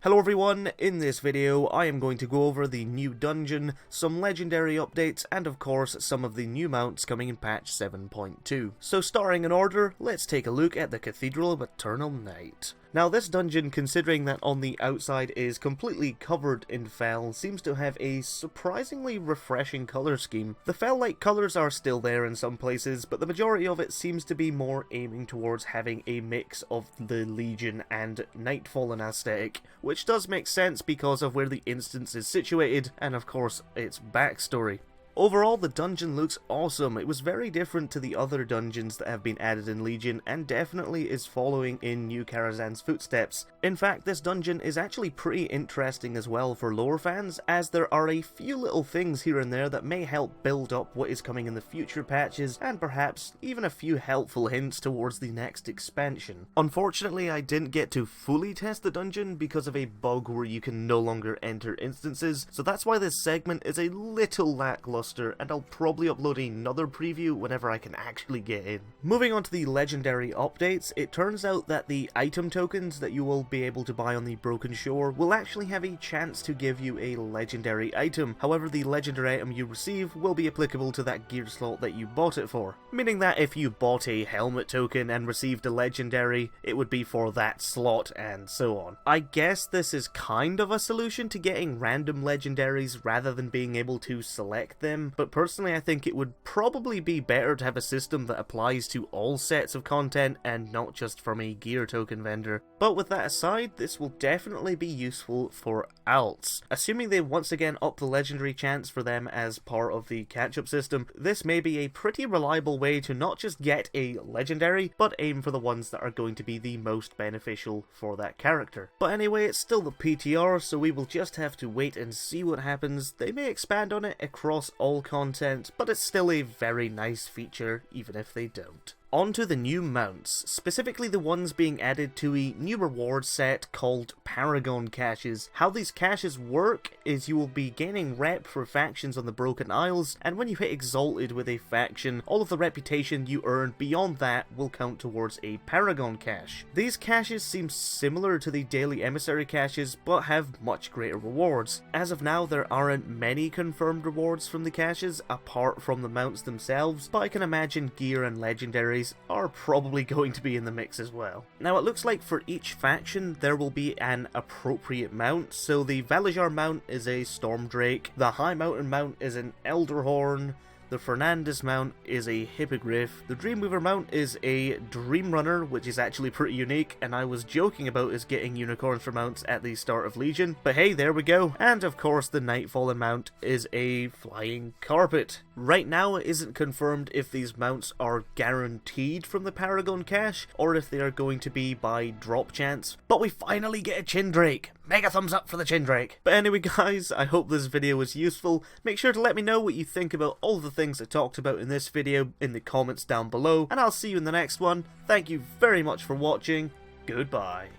Hello everyone, in this video I am going to go over the new dungeon, some legendary updates, and of course some of the new mounts coming in patch 7.2. So starting in order, let's take a look at the Cathedral of Eternal Night. Now this dungeon, considering that on the outside is completely covered in fel, seems to have a surprisingly refreshing colour scheme. The fel-like colours are still there in some places, but the majority of it seems to be more aiming towards having a mix of the Legion and Nightfallen aesthetic, which does make sense because of where the instance is situated and of course its backstory. Overall, the dungeon looks awesome. It was very different to the other dungeons that have been added in Legion, and definitely is following in New Karazhan's footsteps. In fact, this dungeon is actually pretty interesting as well for lore fans, as there are a few little things here and there that may help build up what is coming in the future patches, and perhaps even a few helpful hints towards the next expansion. Unfortunately, I didn't get to fully test the dungeon because of a bug where you can no longer enter instances, so that's why this segment is a little lackluster, and I'll probably upload another preview whenever I can actually get in. Moving on to the legendary updates, it turns out that the item tokens that you will be able to buy on the Broken Shore will actually have a chance to give you a legendary item. However, the legendary item you receive will be applicable to that gear slot that you bought it for, meaning that if you bought a helmet token and received a legendary, it would be for that slot and so on. I guess this is kind of a solution to getting random legendaries rather than being able to select them, but personally I think it would probably be better to have a system that applies to all sets of content and not just from a gear token vendor. But with that aside, this will definitely be useful for alts. Assuming they once again up the legendary chance for them as part of the catch-up system, this may be a pretty reliable way to not just get a legendary, but aim for the ones that are going to be the most beneficial for that character. But anyway, it's still the PTR, so we will just have to wait and see what happens. They may expand on it across all content, but it's still a very nice feature even if they don't. On to the new mounts, specifically the ones being added to a new reward set called Paragon Caches. How these caches work is you will be gaining rep for factions on the Broken Isles, and when you hit Exalted with a faction, all of the reputation you earn beyond that will count towards a Paragon Cache. These caches seem similar to the Daily Emissary caches, but have much greater rewards. As of now, there aren't many confirmed rewards from the caches, apart from the mounts themselves, but I can imagine gear and legendaries are probably going to be in the mix as well. Now it looks like for each faction there will be an appropriate mount, so the Valajar mount is a Stormdrake, the High Mountain mount is an Elderhorn, the Fernandez mount is a Hippogriff, the Dreamweaver mount is a Dream Runner, which is actually pretty unique, and I was joking about us getting unicorns for mounts at the start of Legion, but hey, there we go. And of course the Nightfallen mount is a Flying Carpet. Right now it isn't confirmed if these mounts are guaranteed from the Paragon Cache, or if they are going to be by drop chance, but we finally get a Chindrake! Mega thumbs up for the Chindrake! But anyway guys, I hope this video was useful. Make sure to let me know what you think about all the things I talked about in this video in the comments down below, and I'll see you in the next one. Thank you very much for watching. Goodbye.